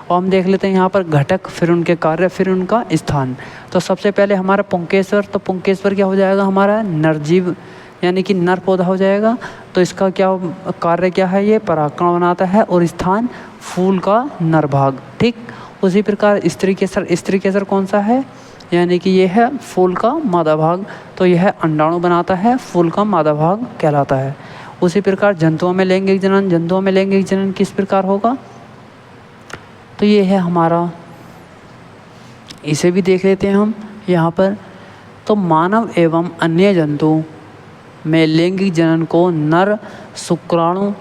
और हम देख लेते हैं यहाँ पर घटक, फिर उनके कार्य, फिर उनका स्थान। तो सबसे पहले हमारा पुंकेश्वर। तो पुंकेश्वर क्या हो जाएगा हमारा, नरजीव यानी कि नर पौधा हो जाएगा। तो इसका क्या कार्य क्या है, ये परागकण बनाता है, और स्थान फूल का नर भाग, ठीक। उसी प्रकार स्त्रीकेसर। स्त्रीकेसर कौन सा है, यानी कि ये है फूल का मादा भाग। तो यह अंडाणु बनाता है, फूल का मादा भाग कहलाता है। उसी प्रकार जंतुओं में लैंगिक जनन। जंतुओं में लैंगिक जनन किस प्रकार होगा, तो ये है हमारा, इसे भी देख लेते हैं हम यहाँ पर। तो मानव एवं अन्य जंतु में लैंगिक जनन को नर शुक्राणु,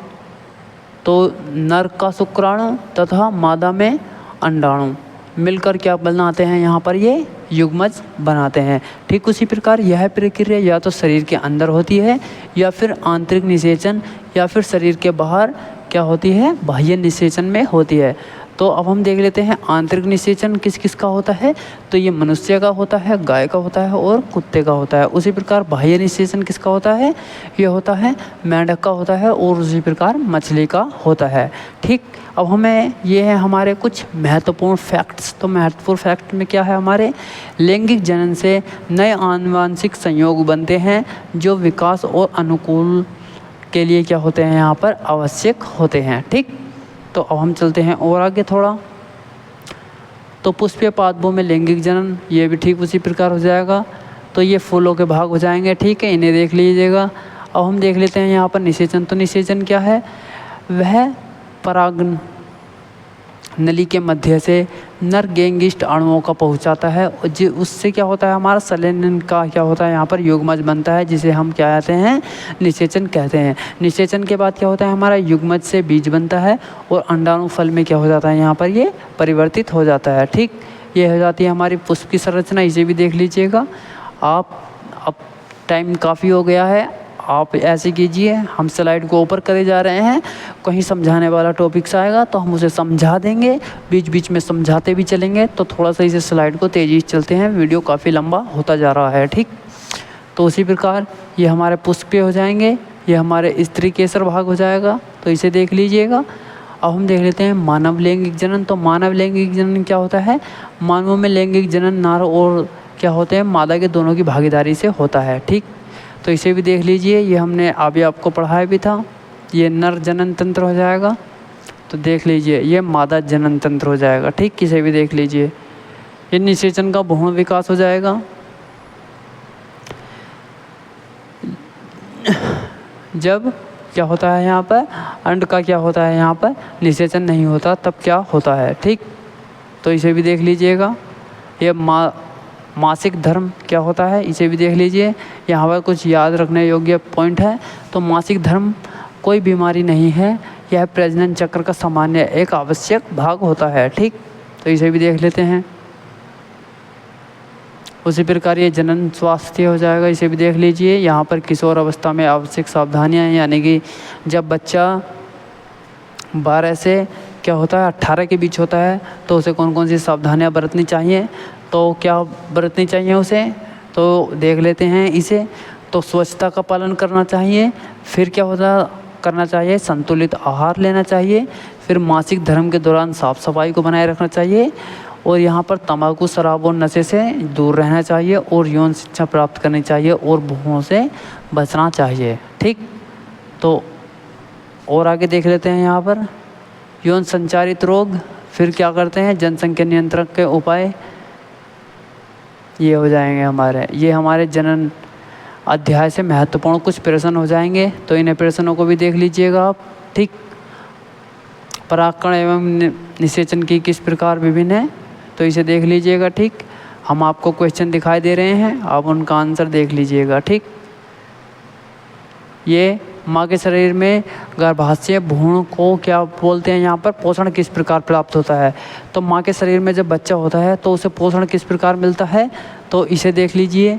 तो नर का शुक्राणु तथा मादा में अंडाणु मिलकर क्या बनाते हैं यहाँ पर, ये युग्मज बनाते हैं। ठीक उसी प्रकार यह प्रक्रिया या तो शरीर के अंदर होती है या फिर आंतरिक निषेचन या फिर शरीर के बाहर क्या होती है, बाह्य निषेचन में होती है। तो अब हम देख लेते हैं आंतरिक निषेचन किस किस का होता है। तो ये मनुष्य का होता है, गाय का होता है और कुत्ते का होता है। उसी प्रकार बाह्य निषेचन किसका होता है, ये होता है मेंढक का होता है और उसी प्रकार मछली का होता है। ठीक, अब हमें ये है हमारे कुछ महत्वपूर्ण फैक्ट्स। तो महत्वपूर्ण फैक्ट में क्या है, हमारे लैंगिक जनन से नए आनुवांशिक संयोग बनते हैं जो विकास और अनुकूल के लिए क्या होते हैं, यहाँ पर आवश्यक होते हैं। ठीक, तो अब हम चलते हैं और आगे थोड़ा। तो पुष्पीय पादपों में लैंगिक जनन, ये भी ठीक उसी प्रकार हो जाएगा। तो ये फूलों के भाग हो जाएंगे। ठीक है, इन्हें देख लीजिएगा। अब हम देख लेते हैं यहाँ पर निषेचन। तो निषेचन क्या है, वह परागन नली के मध्य से नर गैंगिस्ट अणुओं का पहुँचाता है और उससे क्या होता है, हमारा सलेनन का क्या होता है, यहाँ पर युग्मज बनता है जिसे हम क्या कहते हैं, निषेचन कहते हैं। निषेचन के बाद क्या होता है, हमारा युग्मज से बीज बनता है और अंडाणुफल में क्या हो जाता है, यहाँ पर ये परिवर्तित हो जाता है। ठीक, ये हो जाती है हमारी पुष्प की संरचना। इसे भी देख लीजिएगा आप। अब टाइम काफ़ी हो गया है, आप ऐसे कीजिए, हम स्लाइड को ऊपर करे जा रहे हैं। कहीं समझाने वाला टॉपिक्स आएगा तो हम उसे समझा देंगे, बीच बीच में समझाते भी चलेंगे। तो थोड़ा सा इसे स्लाइड को तेज़ी से चलते हैं, वीडियो काफ़ी लंबा होता जा रहा है। ठीक, तो उसी प्रकार ये हमारे पुष्पीय हो जाएंगे, ये हमारे स्त्री केसर भाग हो जाएगा। तो इसे देख लीजिएगा। अब हम देख लेते हैं मानव लैंगिक जनन। तो मानव लैंगिक जनन क्या होता है, मानवों में लैंगिक जनन नर और क्या होते हैं, मादा के दोनों की भागीदारी से होता है। ठीक, तो इसे भी देख लीजिए, ये हमने अभी आपको पढ़ाया भी था। ये नर जनन तंत्र हो जाएगा। तो देख लीजिए ये मादा जनन तंत्र हो जाएगा। ठीक, इसे भी देख लीजिए। ये निषेचन का भ्रूण विकास हो जाएगा। जब क्या होता है, यहाँ पर अंड का क्या होता है, यहाँ पर निषेचन नहीं होता, तब क्या होता है। ठीक, तो इसे भी देख लीजिएगा। ये मासिक धर्म क्या होता है, इसे भी देख लीजिए। यहाँ पर कुछ याद रखने योग्य पॉइंट है। तो मासिक धर्म कोई बीमारी नहीं है, यह प्रजनन चक्र का सामान्य एक आवश्यक भाग होता है। ठीक, तो इसे भी देख लेते हैं। उसी प्रकार ये जनन स्वास्थ्य हो जाएगा, इसे भी देख लीजिए। यहाँ पर किशोर अवस्था में आवश्यक सावधानियाँ, यानी कि जब बच्चा 12 से क्या होता है 18 के बीच होता है तो उसे कौन कौन सी सावधानियाँ बरतनी चाहिए। तो क्या बरतनी चाहिए उसे, तो देख लेते हैं इसे। तो स्वच्छता का पालन करना चाहिए, फिर क्या होता करना चाहिए, संतुलित आहार लेना चाहिए, फिर मासिक धर्म के दौरान साफ सफाई को बनाए रखना चाहिए और यहाँ पर तंबाकू, शराब और नशे से दूर रहना चाहिए और यौन शिक्षा प्राप्त करनी चाहिए और भूखों से बचना चाहिए। ठीक, तो और आगे देख लेते हैं यहाँ पर यौन संचारित रोग, फिर क्या करते हैं, जनसंख्या नियंत्रण के उपाय, ये हो जाएंगे हमारे। ये हमारे जनन अध्याय से महत्वपूर्ण कुछ प्रश्न हो जाएंगे, तो इन प्रश्नों को भी देख लीजिएगा आप। ठीक, परागकण एवं निषेचन की किस प्रकार विभिन्न है, तो इसे देख लीजिएगा। ठीक, हम आपको क्वेश्चन दिखाई दे रहे हैं, आप उनका आंसर देख लीजिएगा। ठीक, ये माँ के शरीर में गर्भाशय भ्रूण को क्या बोलते हैं, यहाँ पर पोषण किस प्रकार प्राप्त होता है। तो माँ के शरीर में जब बच्चा होता है तो उसे पोषण किस प्रकार मिलता है, तो इसे देख लीजिए।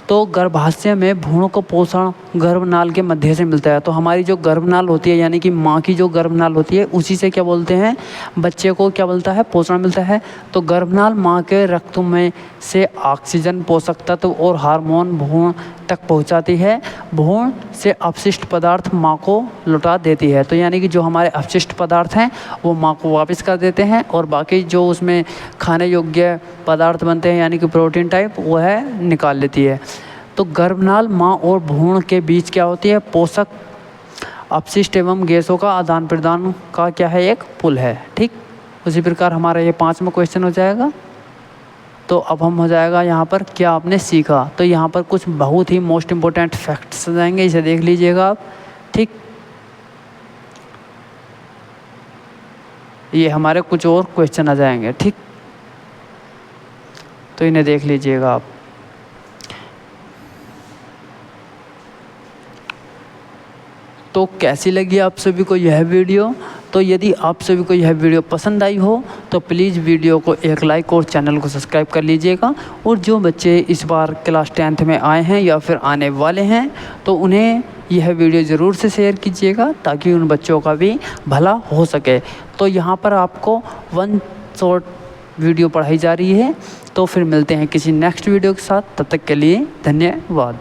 तो गर्भाशय में भ्रूण को पोषण गर्भनाल के मध्य से मिलता है। तो हमारी जो गर्भनाल होती है, यानी कि माँ की जो गर्भनाल होती है, उसी से क्या बोलते हैं, बच्चे को क्या मिलता है, पोषण मिलता है। तो गर्भनाल माँ के रक्त में से ऑक्सीजन, पोषक तत्व और हार्मोन भ्रूण तक पहुँचाती है। भ्रूण से अपशिष्ट पदार्थ माँ को लौटा देती है। तो यानी कि जो हमारे अपशिष्ट पदार्थ हैं वो माँ को वापस कर देते हैं और बाकी जो उसमें खाने योग्य पदार्थ बनते हैं, यानी कि प्रोटीन टाइप, वो है निकाल लेती है। तो गर्भनाल माँ और भ्रूण के बीच क्या होती है, पोषक, अपशिष्ट एवं गैसों का आदान प्रदान का क्या है, एक पुल है। ठीक, उसी प्रकार हमारा ये 5वां क्वेश्चन हो जाएगा। तो अब हम हो जाएगा यहाँ पर क्या आपने सीखा। तो यहाँ पर कुछ बहुत ही मोस्ट इम्पोर्टेंट फैक्ट्स आ जाएंगे, इसे देख लीजिएगा आप। ठीक, ये हमारे कुछ और क्वेश्चन आ जाएंगे। ठीक, तो इन्हें देख लीजिएगा आप। तो कैसी लगी आप सभी को यह वीडियो, तो यदि आप सभी को यह वीडियो पसंद आई हो तो प्लीज़ वीडियो को एक लाइक और चैनल को सब्सक्राइब कर लीजिएगा। और जो बच्चे इस बार क्लास 10th में आए हैं या फिर आने वाले हैं तो उन्हें यह वीडियो ज़रूर से शेयर कीजिएगा ताकि उन बच्चों का भी भला हो सके। तो यहाँ पर आपको 1 शॉर्ट वीडियो पढ़ाई जा रही है। तो फिर मिलते हैं किसी नेक्स्ट वीडियो के साथ, तब तक के लिए धन्यवाद।